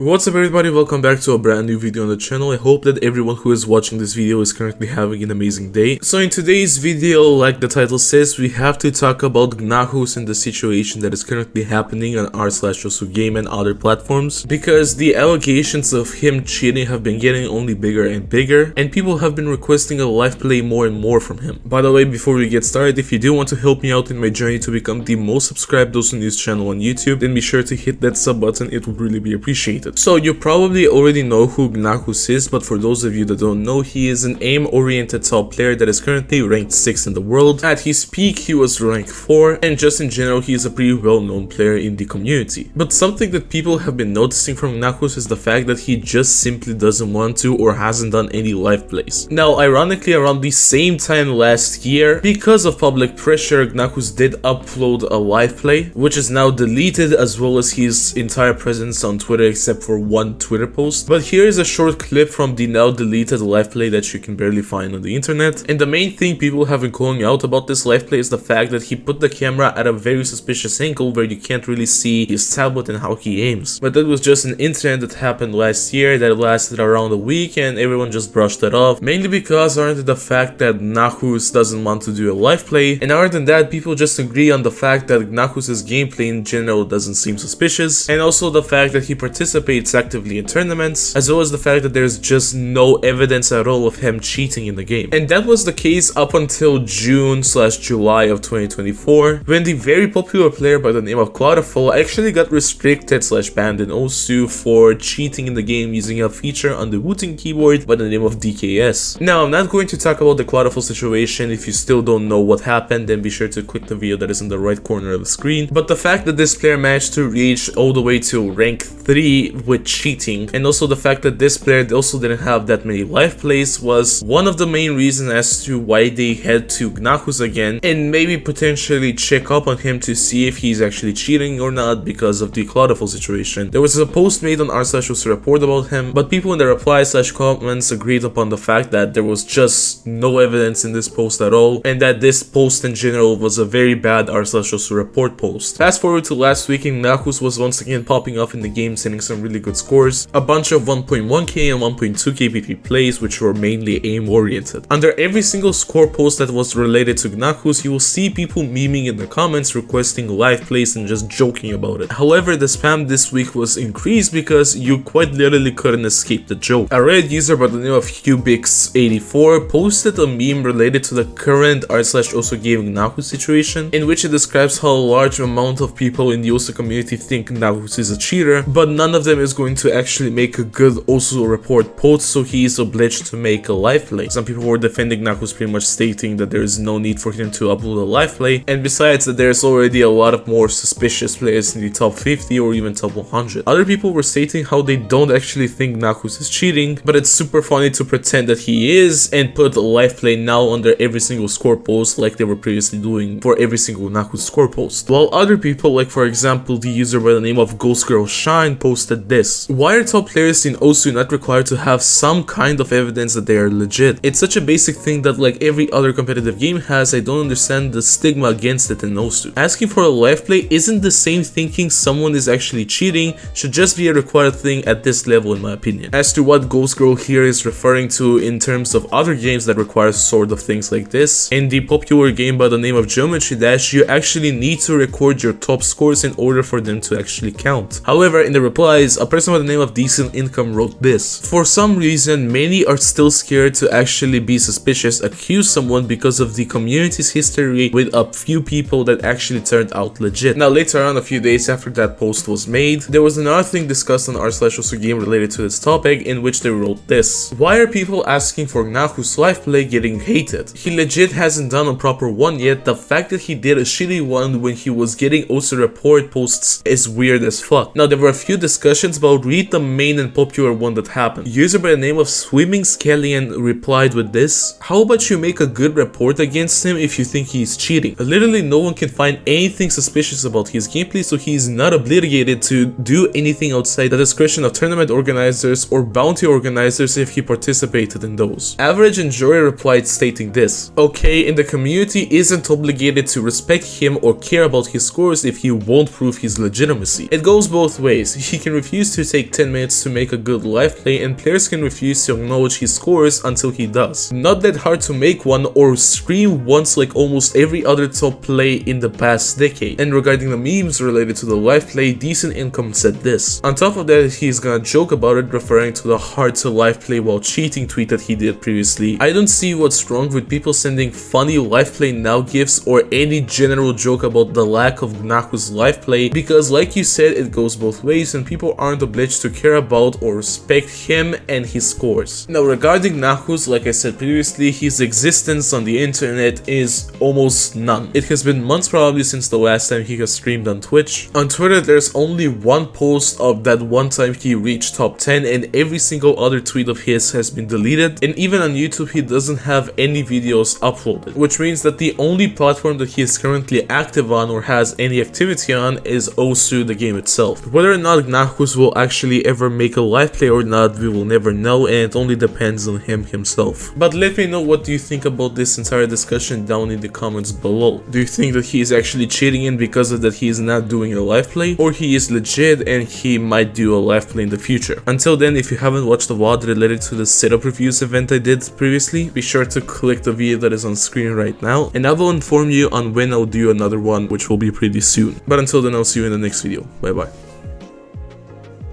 What's up everybody, welcome back to a brand new video on the channel. I hope that everyone who is watching this video is currently having an amazing day. So in today's video, like the title says, we have to talk about Gnahus and the situation that is currently happening on r/osugame and other platforms, because the allegations of him cheating have been getting only bigger and bigger, and people have been requesting a live play more and more from him. By the way, before we get started, if you do want to help me out in my journey to become the most subscribed Dosu News channel on YouTube, then be sure to hit that sub button, it would really be appreciated. So you probably already know who Gnahus is, but for those of you that don't know, he is an aim-oriented top player that is currently ranked 6th in the world. At his peak, he was ranked 4, and just in general, he is a pretty well-known player in the community. But something that people have been noticing from Gnahus is the fact that he just simply doesn't want to or hasn't done any live plays. Now, ironically, around the same time last year, because of public pressure, Gnahus did upload a live play, which is now deleted, as well as his entire presence on Twitter except for one Twitter post. But here is a short clip from the now deleted live play that you can barely find on the internet. And the main thing people have been calling out about this live play is the fact that he put the camera at a very suspicious angle where you can't really see his tablet and how he aims. But that was just an incident that happened last year that lasted around a week, and everyone just brushed it off, mainly because aren't the fact that Gnahus doesn't want to do a live play, and other than that, people just agree on the fact that Gnahus' gameplay in general doesn't seem suspicious, and also the fact that he participates actively in tournaments, as well as the fact that there's just no evidence at all of him cheating in the game. And that was the case up until June/July of 2024, when the very popular player by the name of Cloutiful actually got restricted/banned in Osu for cheating in the game using a feature on the booting keyboard by the name of DKS. Now, I'm not going to talk about the Cloutiful situation. If you still don't know what happened, then be sure to click the video that is in the right corner of the screen. But the fact that this player managed to reach all the way to rank 3 with cheating, and also the fact that this player also didn't have that many live plays, was one of the main reasons as to why they head to Gnahus again and maybe potentially check up on him to see if he's actually cheating or not because of the Cloutiful situation. There was a post made on r/osu report about him, but people in the replies/comments agreed upon the fact that there was just no evidence in this post at all, and that this post in general was a very bad r/osu report post. Fast forward to last week, and Gnahus was once again popping off in the game, sending some really good scores, a bunch of 1.1k and 1.2k PP plays, which were mainly aim oriented. Under every single score post that was related to Gnahus, you will see people memeing in the comments, requesting live plays and just joking about it. However, the spam this week was increased because you quite literally couldn't escape the joke. A Reddit user by the name of Hubix84 posted a meme related to the current r/osugame Gnahus situation, in which it describes how a large amount of people in the Osu community think Gnahus is a cheater, but none of them is going to actually make a good Osu report post, so he is obliged to make a live play. Some people were defending Gnahus, pretty much stating that there is no need for him to upload a live play, and besides that there's already a lot of more suspicious players in the top 50 or even top 100. Other people were stating how they don't actually think Gnahus is cheating, but it's super funny to pretend that he is and put a live play now under every single score post like they were previously doing for every single Gnahus score post. While other people, like for example the user by the name of GhostGirlShine, posted this: why are top players in Osu not required to have some kind of evidence that they are legit? It's such a basic thing that like every other competitive game has. I don't understand the stigma against it in Osu. Asking for a live play isn't the same thinking someone is actually cheating, should just be a required thing at this level in my opinion. As to what Ghost Girl here is referring to in terms of other games that require sort of things like this, in the popular game by the name of Geometry Dash, you actually need to record your top scores in order for them to actually count. However, in the replies, a person by the name of Decent Income wrote this: for some reason, many are still scared to actually be suspicious, accuse someone because of the community's history with a few people that actually turned out legit. Now later on, a few days after that post was made, there was another thing discussed on r/osugame related to this topic, in which they wrote this: why are people asking for Gnahus live play getting hated? He legit hasn't done a proper one yet. The fact that he did a shitty one when he was getting Osu report posts is weird as fuck. Now there were a few discussions, but read the main and popular one that happened. User by the name of Swimming Scallion replied with this: how about you make a good report against him if you think he's cheating? Literally no one can find anything suspicious about his gameplay, so he is not obligated to do anything outside the discretion of tournament organizers or bounty organizers if he participated in those. Average Enjoyer replied stating this: okay, and the community isn't obligated to respect him or care about his scores if he won't prove his legitimacy. It goes both ways. He can refuse refuse to take 10 minutes to make a good live play, and players can refuse to acknowledge his scores until he does. Not that hard to make one or stream once like almost every other top play in the past decade. And regarding the memes related to the live play, Decent Income said this. On top of that, he's gonna joke about it, referring to the hard to live play while cheating tweet that he did previously. I don't see what's wrong with people sending funny live play now gifs or any general joke about the lack of Gnahus live play, because like you said, it goes both ways and people aren't obliged to care about or respect him and his scores. Now regarding Gnahus, like I said previously, his existence on the internet is almost none. It has been months probably since the last time he has streamed on Twitch. On Twitter there's only one post of that one time he reached top 10, and every single other tweet of his has been deleted, and even on YouTube he doesn't have any videos uploaded, which means that the only platform that he is currently active on or has any activity on is Osu, the game itself. Whether or not Gnahus will actually ever make a live play or not, we will never know, and it only depends on him himself. But let me know what do you think about this entire discussion down in the comments below. Do you think that he is actually cheating in because of that he is not doing a live play, or he is legit and he might do a live play in the future? Until then, if you haven't watched the VOD related to the setup reviews event I did previously, be sure to click the video that is on screen right now, and I will inform you on when I'll do another one, which will be pretty soon. But until then, I'll see you in the next video. Bye bye.